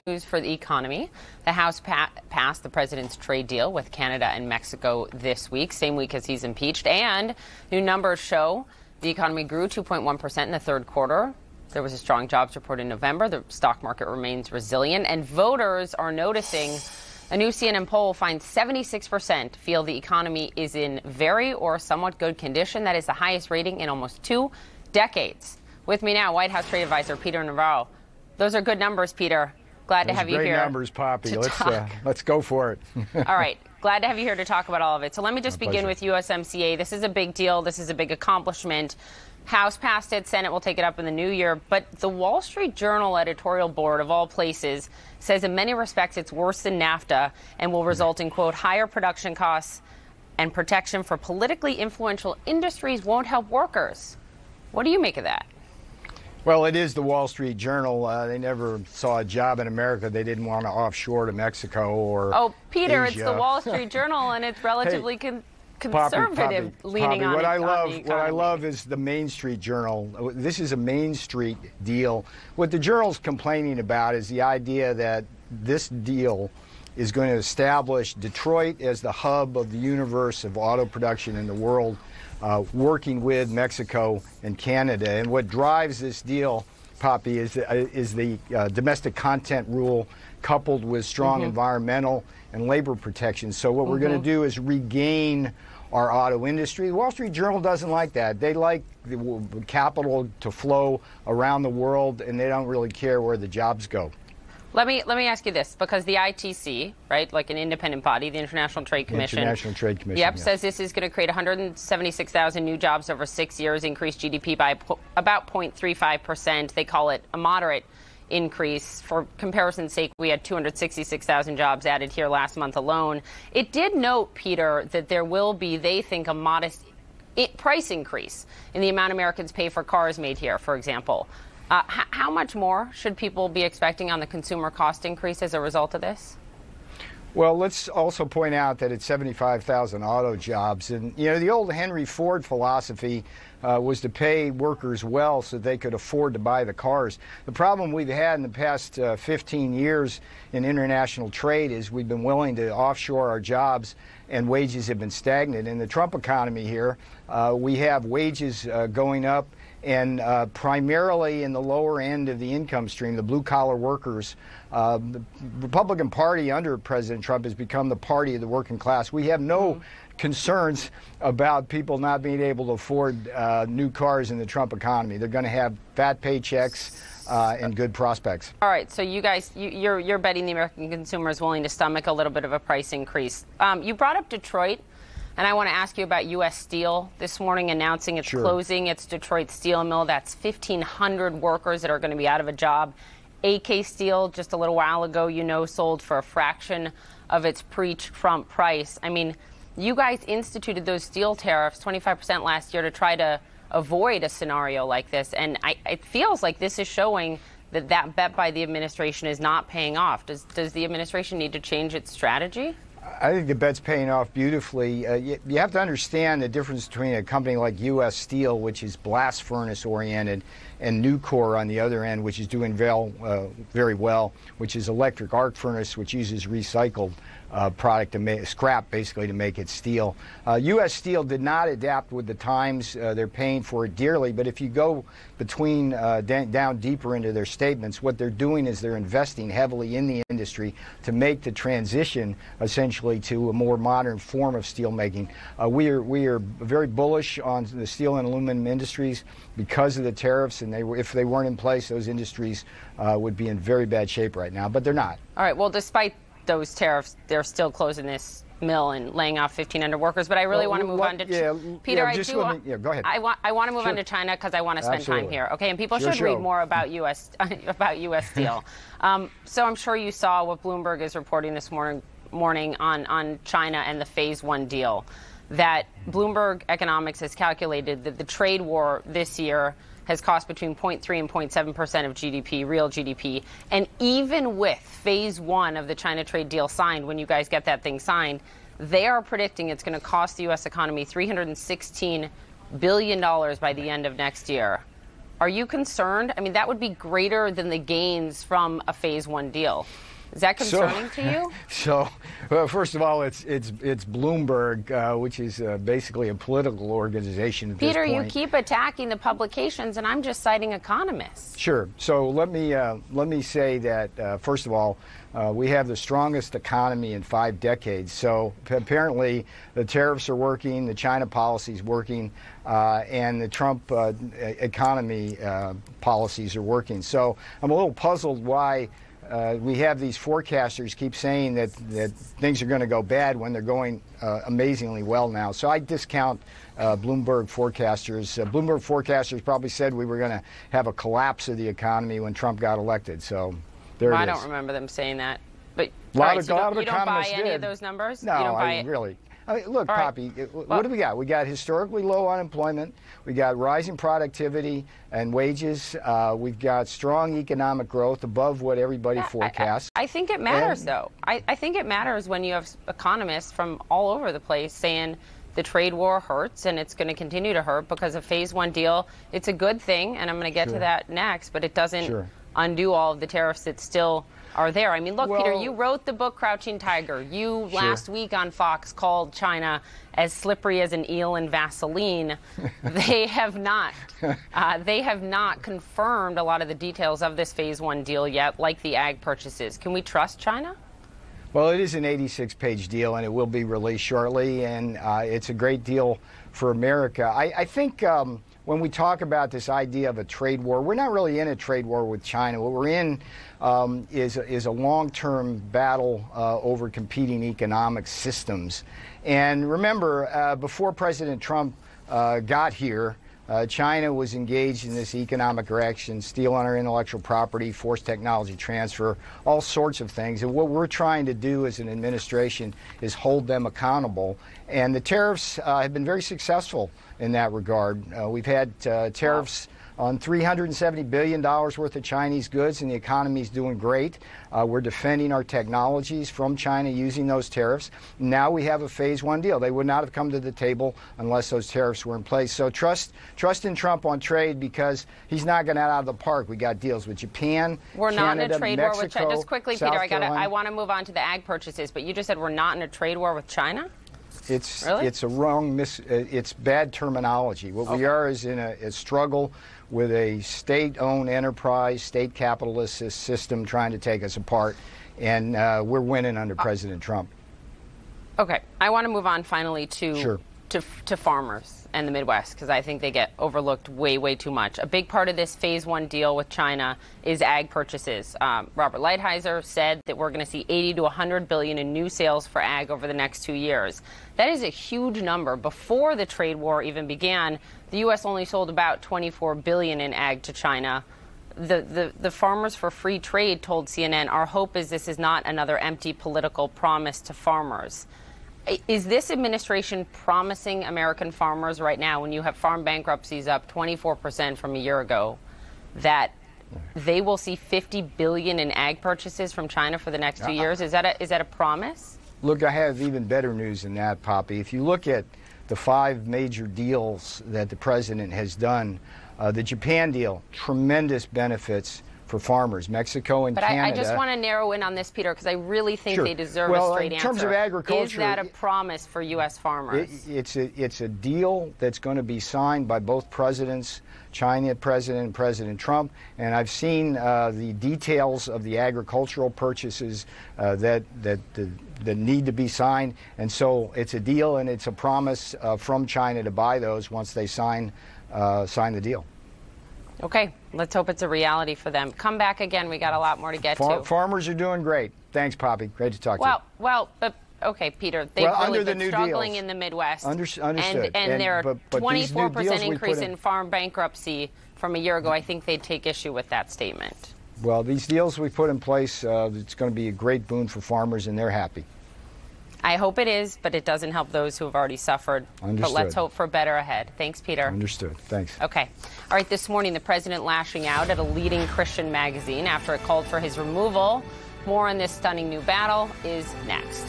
News for the economy. The House passed the president's trade deal with Canada and Mexico this week, same week as he's impeached. And new numbers show the economy grew 2.1% in the third quarter. There was a strong jobs report in November. The stock market remains resilient, and voters are noticing. A new CNN poll finds 76% feel the economy is in very or somewhat good condition. That is the highest rating in almost 2 decades. With me now, White House trade advisor Peter Navarro. Those are good numbers, Peter. Glad to have you here. Great numbers, Poppy. Let's go for it. All right. Glad to have you here to talk about all of it. So let me just begin with USMCA. This is a big deal. This is a big accomplishment. House passed it. Senate will take it up in the new year. But the Wall Street Journal editorial board, of all places, says in many respects it's worse than NAFTA and will result in, quote, higher production costs, and protection for politically influential industries won't help workers. What do you make of that? Well, it is the Wall Street Journal. They never saw a job in America they didn't want to offshore to Mexico or Oh, Peter, Asia. It's the Wall Street Journal, and it's relatively conservative, leaning on what I economy. love is the Main Street Journal. This is a Main Street deal. What the Journal's complaining about is the idea that this deal is going to establish Detroit as the hub of the universe of auto production in the world, working with Mexico and Canada. And what drives this deal, Poppy, is the domestic content rule coupled with strong environmental and labor protections. So what we're going to do is regain our auto industry. The Wall Street Journal doesn't like that. They like the capital to flow around the world, and they don't really care where the jobs go. Let me ask you this, because the ITC, right, like an independent body, the International Trade Commission. International Trade Commission. Yep, says this is going to create 176,000 new jobs over 6 years, increase GDP by about 0.35%. They call it a moderate increase. For comparison's sake, we had 266,000 jobs added here last month alone. It did note, Peter, that there will be, they think, a modest price increase in the amount Americans pay for cars made here, for example. How much more should people be expecting on the consumer cost increase as a result of this? Well, let's also point out that it's 75,000 auto jobs. And, you know, the old Henry Ford philosophy was to pay workers well so they could afford to buy the cars. The problem we've had in the past 15 years in international trade is we've been willing to offshore our jobs, and wages have been stagnant. In the Trump economy here, we have wages going up, and primarily in the lower end of the income stream, the blue-collar workers. The Republican Party under President Trump has become the party of the working class. We have no concerns about people not being able to afford new cars in the Trump economy. They're going to have fat paychecks and good prospects. All right, so you guys, you're betting the American consumer is willing to stomach a little bit of a price increase. You brought up Detroit. And I want to ask you about U.S. Steel this morning announcing it's closing its Detroit steel mill. That's 1,500 workers that are going to be out of a job. AK Steel, just a little while ago, you know, sold for a fraction of its pre-Trump price. I mean, you guys instituted those steel tariffs 25% last year to try to avoid a scenario like this. And it feels like this is showing that that bet by the administration is not paying off. Does the administration need to change its strategy? I think the bet's paying off beautifully. You have to understand the difference between a company like U.S. Steel, which is blast furnace oriented, and Nucor on the other end, which is doing very well, which is electric arc furnace, which uses recycled product to make scrap, basically, to make it steel. U.S. Steel did not adapt with the times. They're paying for it dearly. But if you go between down deeper into their statements, what they're doing is they're investing heavily in the industry to make the transition essentially to a more modern form of steel making. We are very bullish on the steel and aluminum industries because of the tariffs, and if they weren't in place, those industries would be in very bad shape right now. But they're not. All right. Well, despite those tariffs, they're still closing this mill and laying off 1,500 workers. But I really want to move on to Peter. Go ahead. I want to move on to China because I want to spend time here. Okay, and people should read more about U.S. Steel. So I'm sure you saw what Bloomberg is reporting this morning on China and the Phase 1 deal. That Bloomberg Economics has calculated that the trade war this year has cost between 0.3 and 0.7% of GDP, real GDP. And even with Phase 1 of the China trade deal signed, when you guys get that thing signed, they are predicting it's going to cost the U.S. economy $316 billion by the end of next year. Are you concerned? I mean, that would be greater than the gains from a phase one deal. Is that concerning to you? So, first of all, it's Bloomberg, which is basically a political organization at this point. Peter, you keep attacking the publications, and I'm just citing economists. Sure. So let me say that first of all, we have the strongest economy in 5 decades. So apparently, the tariffs are working, the China policy is working, and the Trump economy policies are working. So I'm a little puzzled why. We have these forecasters keep saying that things are going to go bad when they're going amazingly well now. So I discount Bloomberg forecasters. Bloomberg forecasters probably said we were going to have a collapse of the economy when Trump got elected. So there it is. I don't remember them saying that. But a lot of economists you don't buy any of those numbers? No, you don't buy really. I mean, look, Poppy, what do we got? We got historically low unemployment. We got rising productivity and wages. We've got strong economic growth above what everybody forecasts. I think it matters, though. I think it matters when you have economists from all over the place saying the trade war hurts and it's going to continue to hurt because a phase one deal, it's a good thing, and I'm going to get to that next, but it doesn't undo all of the tariffs that still are there. I mean, look, Peter, you wrote the book Crouching Tiger. You last week on Fox called China as slippery as an eel in Vaseline. They have not confirmed a lot of the details of this phase one deal yet, like the ag purchases. Can we trust China? Well, it is an 86-page deal, and it will be released shortly, and it's a great deal for America. I think when we talk about this idea of a trade war, we're not really in a trade war with China. What we're in is a long-term battle over competing economic systems. And remember, before President Trump got here, China was engaged in this economic action, steal on our intellectual property, forced technology transfer, all sorts of things. And what we're trying to do as an administration is hold them accountable. And the tariffs have been very successful in that regard. We've had tariffs on $370 billion worth of Chinese goods, and the economy is doing great. We're defending our technologies from China using those tariffs. Now we have a phase one deal. They would not have come to the table unless those tariffs were in place. So trust in Trump on trade, because he's not going out of the park. We got deals with Japan, we're Canada, not in a trade Mexico, war with China. Just quickly, South Peter, Carolina. I want to move on to the ag purchases, but you just said we're not in a trade war with China? It's really? It's bad terminology. What we are is in a struggle with a state-owned enterprise, state capitalist system trying to take us apart, and we're winning under President Trump. Okay, I want to move on finally to farmers and the Midwest, because I think they get overlooked way too much. A big part of this phase one deal with China is ag purchases. Robert Lighthizer said that we're going to see 80 to 100 billion in new sales for ag over the next 2 years. That is a huge number. Before the trade war even began, the U.S. only sold about 24 billion in ag to China. The Farmers for Free Trade told CNN, our hope is this is not another empty political promise to farmers. Is this administration promising American farmers right now, when you have farm bankruptcies up 24% from a year ago, that they will see 50 billion in ag purchases from China for the next 2 years? Is that a promise? Look, I have even better news than that, Poppy. If you look at the 5 major deals that the president has done, the Japan deal, tremendous benefits for farmers. Mexico and Canada. But I just want to narrow in on this, Peter, because I really think they deserve a straight answer. In terms of agriculture, is that a promise for U.S. farmers? It's a deal that's going to be signed by both presidents, China President and President Trump, and I've seen the details of the agricultural purchases that need to be signed, and so it's a deal and it's a promise from China to buy those once they sign the deal. Okay, let's hope it's a reality for them. Come back again. We got a lot more to get to. Farmers are doing great. Thanks, Poppy. Great to talk to you. Well, okay, Peter. They've really been struggling in the Midwest. Understood. And their 24% increase in farm bankruptcy from a year ago, I think they'd take issue with that statement. Well, these deals we put in place, it's going to be a great boon for farmers, and they're happy. I hope it is, but it doesn't help those who have already suffered. Understood. But let's hope for better ahead. Thanks, Peter. Understood. Thanks. Okay. All right, this morning, the president lashing out at a leading Christian magazine after it called for his removal. More on this stunning new battle is next.